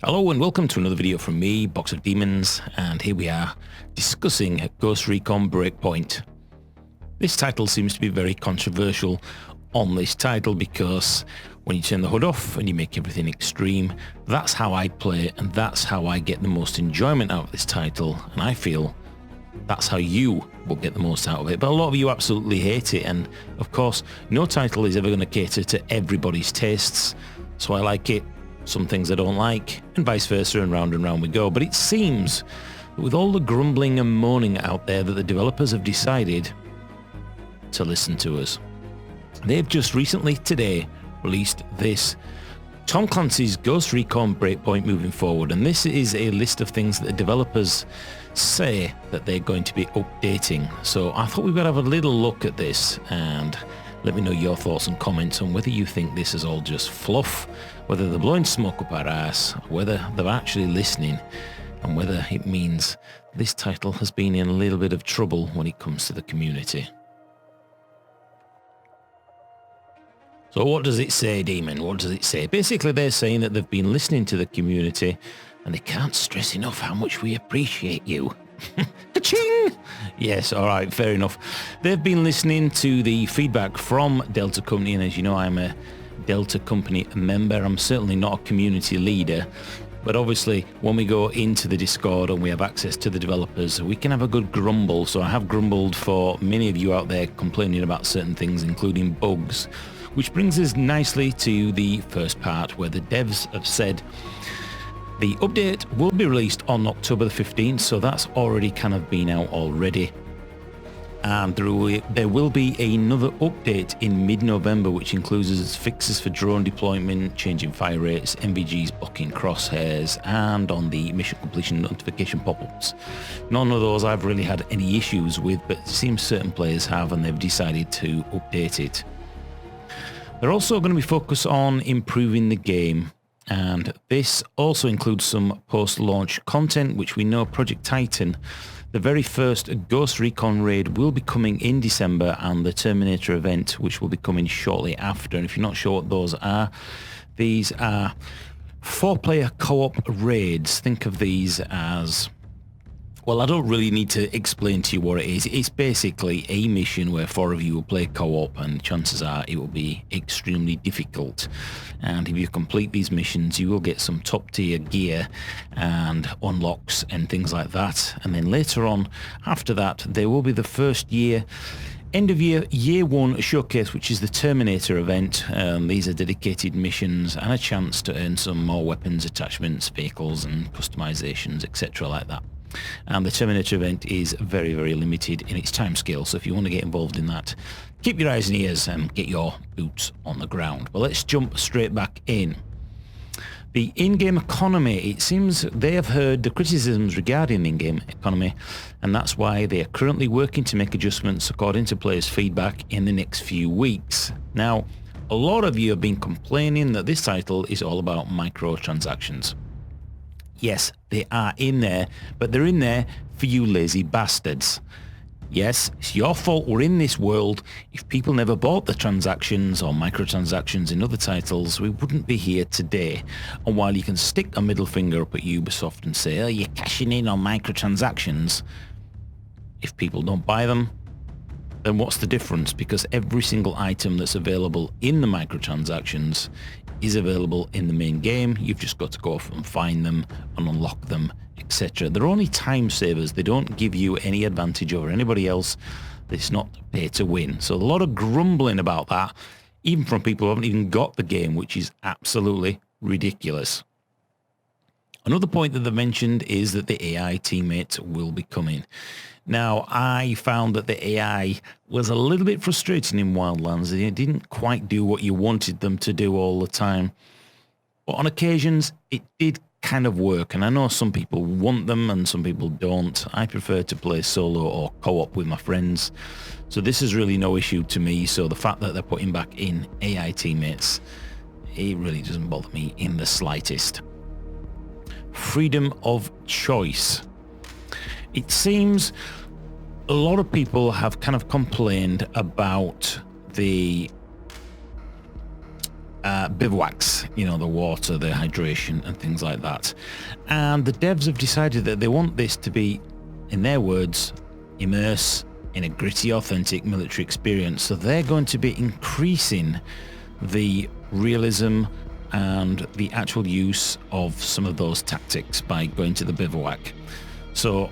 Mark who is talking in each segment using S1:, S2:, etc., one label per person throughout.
S1: Hello and welcome to another video from me, Box of Demons, and here we are discussing Recon Breakpoint. This title seems to be very controversial on this title because when you turn the hood off and you make everything extreme, that's how I play and that's how I get the most enjoyment out of this title, and I feel that's how you will get the most out of it. But a lot of you absolutely hate it, and of course no title is ever going to cater to everybody's tastes, so I like it, some things I don't like, and vice versa, and round we go. But it seems that with all the grumbling and moaning out there that the developers have decided to listen to us. They've just recently today released this Tom Clancy's Ghost Recon Breakpoint moving forward, and this is a list of things that the developers say that they're going to be updating. So I thought we'd better have a little look at this and let me know your thoughts and comments on whether you think this is all just fluff, whether they're blowing smoke up our ass, whether they're actually listening, and whether it means this title has been in a little bit of trouble when it comes to the community. So what does it say, Demon? What does it say? Basically, they're saying that they've been listening to the community and they can't stress enough how much we appreciate you. Ka-ching! Yes, all right, fair enough. They've been listening to the feedback from Delta Company, and as you know, I'm a Delta Company member. I'm certainly not a community leader, but obviously when we go into the Discord and we have access to the developers, we can have a good grumble. So I have grumbled for many of you out there complaining about certain things, including bugs, which brings us nicely to the first part where the devs have said the update will be released on October the 15th, so that's already kind of been out already. And there will be another update in mid-November, which includes fixes for drone deployment, changing fire rates, NVGs blocking crosshairs, and on the mission completion notification pop-ups. None of those I've really had any issues with, but it seems certain players have, and they've decided to update it. They're also going to be focused on improving the game, and this also includes some post-launch content, which we know Project Titan, the very first Ghost Recon raid, will be coming in December, and the Terminator event, which will be coming shortly after. And if you're not sure what those are, these are 4-player co-op raids. Think of these as, well, I don't really need to explain to you what it is. It's basically a mission where 4 of you will play co-op, and chances are it will be extremely difficult. And if you complete these missions, you will get some top tier gear and unlocks and things like that. And then later on, after that, there will be the first end of year 1 showcase, which is the Terminator event. These are dedicated missions and a chance to earn some more weapons, attachments, vehicles and customizations, etc. like that. And the Terminator event is very, very limited in its time scale, so if you want to get involved in that, keep your eyes and ears and get your boots on the ground. But let's jump straight back in. The in-game economy, it seems they have heard the criticisms regarding the in-game economy, and that's why they are currently working to make adjustments according to players' feedback in the next few weeks. Now, a lot of you have been complaining that this title is all about microtransactions. Yes, they are in there, but they're in there for you lazy bastards. Yes, it's your fault we're in this world. If people never bought the transactions or microtransactions in other titles, we wouldn't be here today. And while you can stick a middle finger up at Ubisoft and say, oh, you're cashing in on microtransactions, if people don't buy them, then what's the difference? Because every single item that's available in the microtransactions is available in the main game. You've just got to go off and find them and unlock them, etc. They're only time savers. They don't give you any advantage over anybody else. It's not pay to win. So a lot of grumbling about that, even from people who haven't even got the game, which is absolutely ridiculous. Another point that they mentioned is that the AI teammates will be coming. Now, I found that the AI was a little bit frustrating in Wildlands. They didn't quite do what you wanted them to do all the time. But on occasions, it did kind of work. And I know some people want them and some people don't. I prefer to play solo or co-op with my friends. So this is really no issue to me. So the fact that they're putting back in AI teammates, it really doesn't bother me in the slightest. Freedom of choice. It seems a lot of people have kind of complained about the bivouacs, you know, the water, the hydration and things like that. And the devs have decided that they want this to be, in their words, immerse in a gritty, authentic military experience. So they're going to be increasing the realism and the actual use of some of those tactics by going to the bivouac. So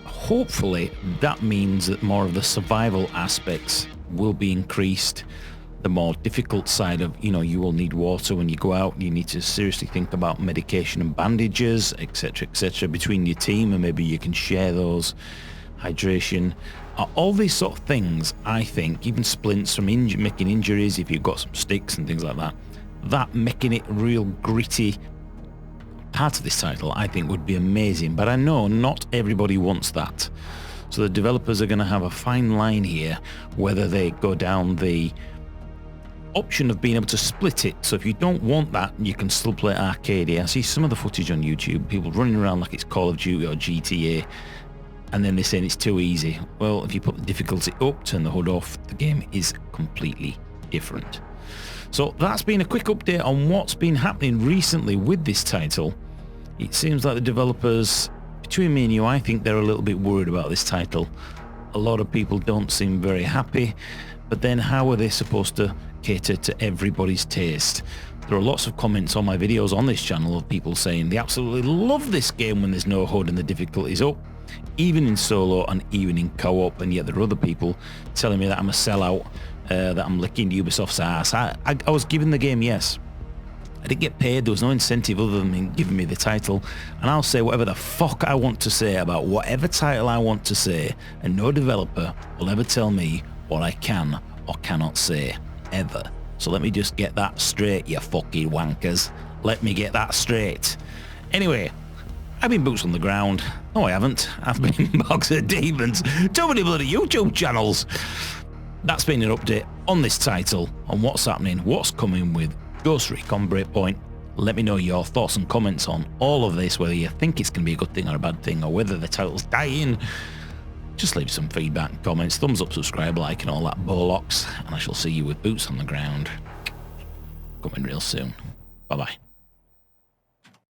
S1: hopefully that means that more of the survival aspects will be increased. The more difficult side of, you know, you will need water when you go out. You need to seriously think about medication and bandages, etc., between your team, and maybe you can share those. Hydration, all these sort of things. I think even splints from making injuries, if you've got some sticks and things like that, that making it real gritty part of this title, I think would be amazing. But I know not everybody wants that. So the developers are going to have a fine line here, whether they go down the option of being able to split it. So if you don't want that, you can still play arcade. I see some of the footage on YouTube, people running around like it's Call of Duty or GTA, and then they're saying it's too easy. Well, if you put the difficulty up, turn the HUD off, the game is completely different. So that's been a quick update on what's been happening recently with this title. It seems like the developers, between me and you, I think they're a little bit worried about this title. A lot of people don't seem very happy, but then how are they supposed to cater to everybody's taste? There are lots of comments on my videos on this channel of people saying they absolutely love this game when there's no HUD and the difficulty's up, even in solo and even in co-op, and yet there are other people telling me that I'm a sellout, that I'm licking Ubisoft's ass. I was given the game, yes. I didn't get paid, there was no incentive other than giving me the title, and I'll say whatever the fuck I want to say about whatever title I want to say, and no developer will ever tell me what I can or cannot say, ever. So let me just get that straight, you fucking wankers. Let me get that straight. Anyway, I've been boots on the ground. No, I haven't. I've been in Boxer Demons. Too many bloody YouTube channels. That's been an update on this title, on what's happening, what's coming with Ghost Recon Breakpoint. Let me know your thoughts and comments on all of this, whether you think it's going to be a good thing or a bad thing, or whether the title's dying. Just leave some feedback and comments, thumbs up, subscribe, like, and all that bollocks, and I shall see you with boots on the ground coming real soon. Bye bye.